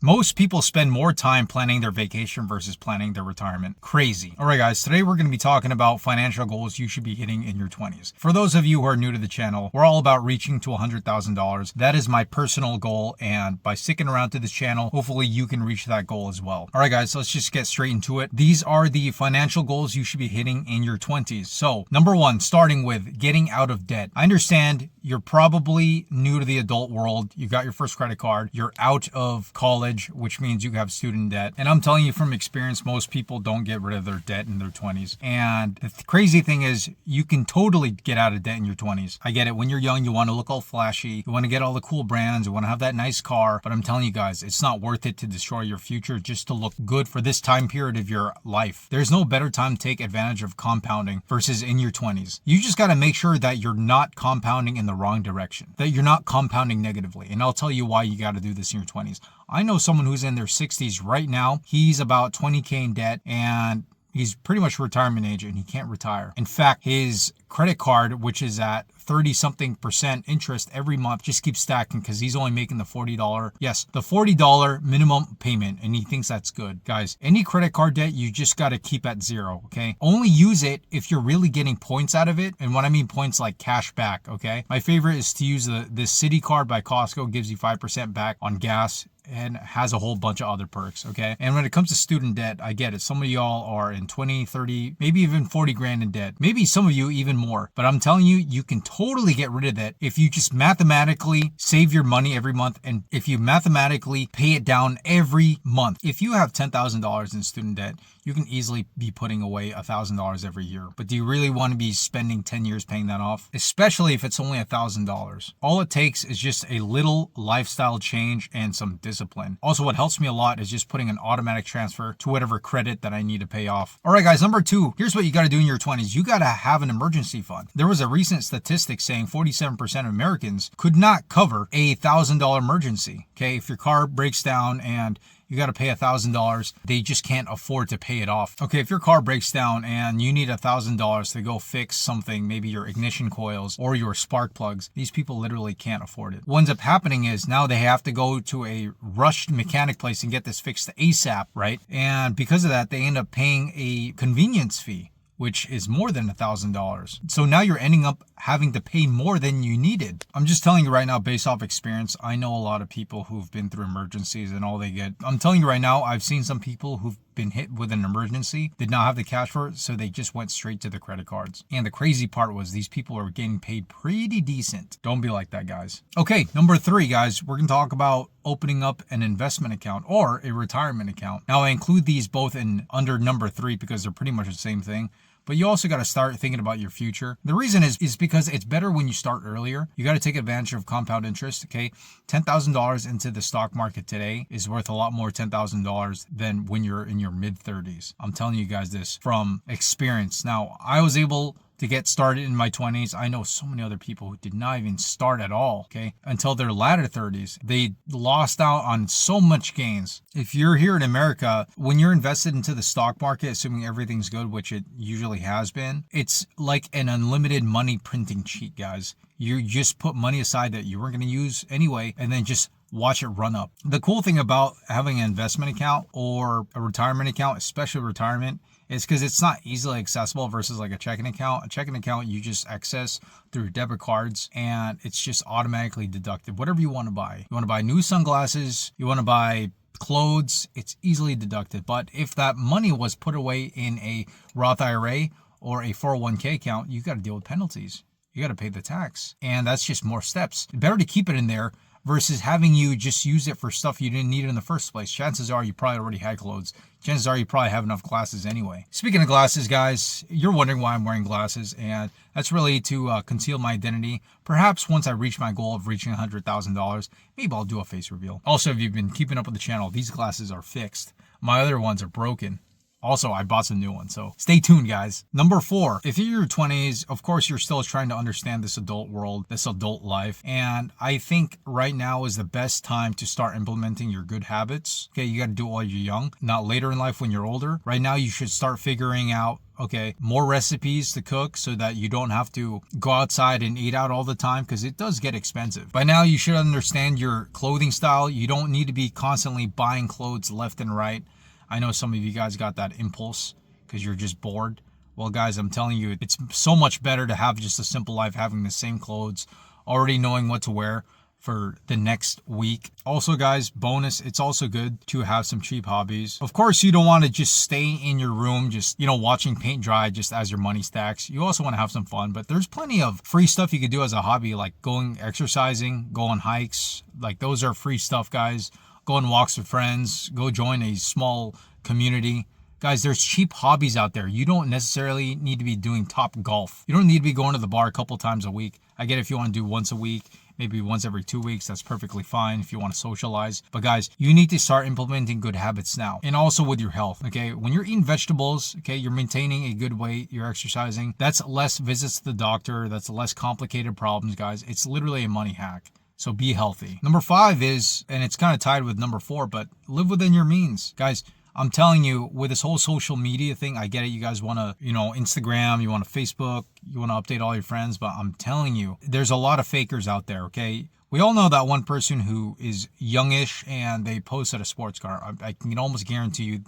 Most people spend more time planning their vacation versus planning their retirement. Crazy. All right, guys, today we're going to be talking about financial goals you should be hitting in your 20s. For those of you who are new to the channel, we're all about reaching to $100,000. That is my personal goal, and by sticking around to this channel, hopefully you can reach that goal as well. All right, guys, let's just get straight into it. These are the financial goals you should be hitting in your 20s. So, number one, starting with getting out of debt. I understand you're probably new to the adult world. You got your first credit card. You're out of college, which means you have student debt. And I'm telling you from experience, most people don't get rid of their debt in their 20s. And the crazy thing is you can totally get out of debt in your 20s. I get it. When you're young, you want to look all flashy. You want to get all the cool brands. You want to have that nice car. But I'm telling you guys, it's not worth it to destroy your future just to look good for this time period of your life. There's no better time to take advantage of compounding versus in your 20s. You just got to make sure that you're not compounding in the wrong direction, that you're not compounding negatively. And I'll tell you why you got to do this in your 20s. I know someone who's in their 60s right now. He's about 20K in debt and he's pretty much retirement age and he can't retire. In fact, his credit card, which is at 30-something% interest every month, just keeps stacking because he's only making the $40 minimum payment, and he thinks that's good. Guys, any credit card debt, you just got to keep at zero, okay? Only use it if you're really getting points out of it, and when I mean points, like cash back, okay? My favorite is to use this City Card by Costco, gives you 5% back on gas, and has a whole bunch of other perks, okay? And when it comes to student debt, I get it. Some of y'all are in 20, 30, maybe even 40 grand in debt. Maybe some of you even more. But I'm telling you, you can totally get rid of that if you just mathematically save your money every month and if you mathematically pay it down every month. If you have $10,000 in student debt, you can easily be putting away $1,000 every year. But do you really want to be spending 10 years paying that off? Especially if it's only $1,000. All it takes is just a little lifestyle change and some discipline. Also, what helps me a lot is just putting an automatic transfer to whatever credit that I need to pay off. All right, guys, number two, here's what you got to do in your 20s. You got to have an emergency fund. There was a recent statistic saying 47% of Americans could not cover a $1,000 emergency. Okay, if your car breaks down and you got to pay $1,000. They just can't afford to pay it off. Okay, if your car breaks down and you need $1,000 to go fix something, maybe your ignition coils or your spark plugs, these people literally can't afford it. What ends up happening is now they have to go to a rushed mechanic place and get this fixed ASAP, right? And because of that, they end up paying a convenience fee, which is more than $1,000. So now you're ending up having to pay more than you needed. I'm just telling you right now, based off experience, I know a lot of people who've been through emergencies and all they get. I'm telling you right now, I've seen some people who've been hit with an emergency, did not have the cash for it, so they just went straight to the credit cards. And the crazy part was these people are getting paid pretty decent. Don't be like that, guys. Okay, number three, guys, we're gonna talk about opening up an investment account or a retirement account. Now, I include these both in under number three because they're pretty much the same thing. But you also got to start thinking about your future. The reason is because it's better when you start earlier. You got to take advantage of compound interest, okay? $10,000 into the stock market today is worth a lot more $10,000 than when you're in your mid-30s. I'm telling you guys this from experience. Now, I was able to get started in my 20s. I know so many other people who did not even start at all, okay, until their latter 30s. They lost out on so much gains. If you're here in America, when you're invested into the stock market, assuming everything's good, which it usually has been, it's like an unlimited money printing cheat, guys. You just put money aside that you weren't going to use anyway, and then just watch it run up. The cool thing about having an investment account or a retirement account, especially retirement, is because it's not easily accessible versus like a checking account. A checking account you just access through debit cards and it's just automatically deducted. Whatever you want to buy. You want to buy new sunglasses, you want to buy clothes, it's easily deducted. But if that money was put away in a Roth IRA or a 401k account, you got to deal with penalties. You got to pay the tax. And that's just more steps. Better to keep it in there versus having you just use it for stuff you didn't need in the first place. Chances are you probably already had clothes. Chances are you probably have enough glasses anyway. Speaking of glasses, guys, you're wondering why I'm wearing glasses, and that's really to conceal my identity. Perhaps once I reach my goal of reaching $100,000, maybe I'll do a face reveal. Also, if you've been keeping up with the channel, these glasses are fixed. My other ones are broken. Also, I bought some new ones, so stay tuned, guys. Number 4, if you're in your 20s, of course, you're still trying to understand this adult world, this adult life. And I think right now is the best time to start implementing your good habits. Okay, you got to do it while you're young, not later in life when you're older. Right now, you should start figuring out, okay, more recipes to cook so that you don't have to go outside and eat out all the time, because it does get expensive. By now, you should understand your clothing style. You don't need to be constantly buying clothes left and right. I know some of you guys got that impulse because you're just bored. Well, guys, I'm telling you, it's so much better to have just a simple life, having the same clothes, already knowing what to wear for the next week. Also, guys, bonus, it's also good to have some cheap hobbies. Of course, you don't want to just stay in your room, just, watching paint dry just as your money stacks. You also want to have some fun, but there's plenty of free stuff you could do as a hobby, like exercising, go on hikes. Like, those are free stuff, guys. Go on walks with friends, go join a small community. Guys, there's cheap hobbies out there. You don't necessarily need to be doing top golf. You don't need to be going to the bar a couple times a week. I get it if you want to do once a week, maybe once every 2 weeks, that's perfectly fine if you want to socialize. But guys, you need to start implementing good habits now. And also with your health, okay? When you're eating vegetables, okay, you're maintaining a good weight, you're exercising, that's less visits to the doctor, that's less complicated problems, guys. It's literally a money hack. So be healthy. Number 5 is, and it's kind of tied with number 4, but live within your means. Guys, I'm telling you, with this whole social media thing, I get it. You guys want to, Instagram, you want to Facebook, you want to update all your friends, but I'm telling you, there's a lot of fakers out there, okay? We all know that one person who is youngish and they post at a sports car. I can almost guarantee you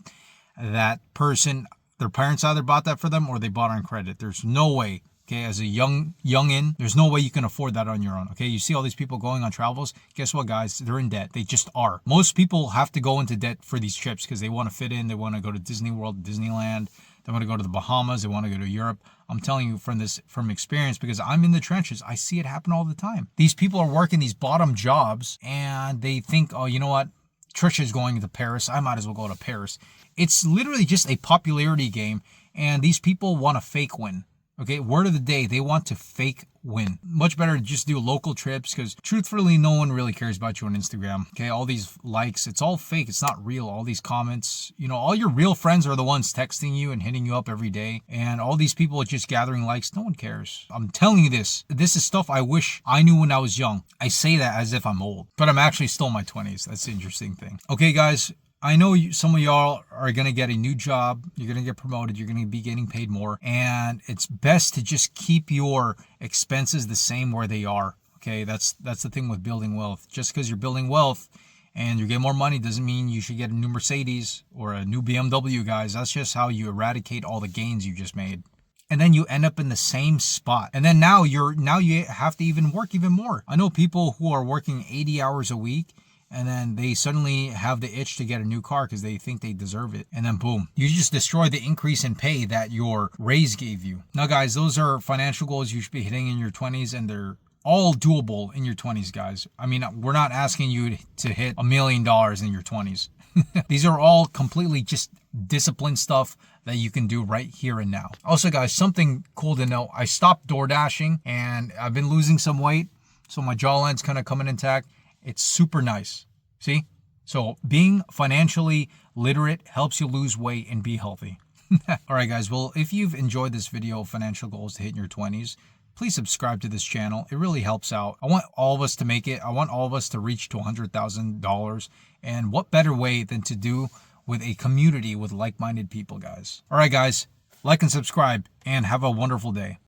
that person, their parents either bought that for them or they bought it on credit. There's no way. Okay, as a youngin, there's no way you can afford that on your own. Okay, you see all these people going on travels. Guess what, guys? They're in debt. They just are. Most people have to go into debt for these trips because they want to fit in. They want to go to Disney World, Disneyland. They want to go to the Bahamas. They want to go to Europe. I'm telling you from experience, because I'm in the trenches. I see it happen all the time. These people are working these bottom jobs and they think, oh, you know what? Trisha's going to Paris. I might as well go to Paris. It's literally just a popularity game, and these people want to fake win. Okay, word of the day, they want to fake win. Much better to just do local trips, because truthfully, no one really cares about you on Instagram. Okay, all these likes, it's all fake. It's not real. All these comments, all your real friends are the ones texting you and hitting you up every day. And all these people are just gathering likes. No one cares. I'm telling you this. This is stuff I wish I knew when I was young. I say that as if I'm old, but I'm actually still in my 20s. That's the interesting thing. Okay, guys. I know some of y'all are going to get a new job. You're going to get promoted. You're going to be getting paid more. And it's best to just keep your expenses the same where they are. Okay, that's the thing with building wealth. Just because you're building wealth and you get more money doesn't mean you should get a new Mercedes or a new BMW, guys. That's just how you eradicate all the gains you just made. And then you end up in the same spot. And then now you have to even work even more. I know people who are working 80 hours a week, and then they suddenly have the itch to get a new car because they think they deserve it. And then boom, you just destroy the increase in pay that your raise gave you. Now, guys, those are financial goals you should be hitting in your 20s, and they're all doable in your 20s, guys. I mean, we're not asking you to hit $1 million in your 20s. These are all completely just discipline stuff that you can do right here and now. Also, guys, something cool to know. I stopped door dashing and I've been losing some weight. So my jawline's kind of coming intact. It's super nice. See? So being financially literate helps you lose weight and be healthy. All right, guys. Well, if you've enjoyed this video of financial goals to hit in your 20s, please subscribe to this channel. It really helps out. I want all of us to make it. I want all of us to reach to $100,000. And what better way than to do with a community with like-minded people, guys. All right, guys. Like and subscribe and have a wonderful day.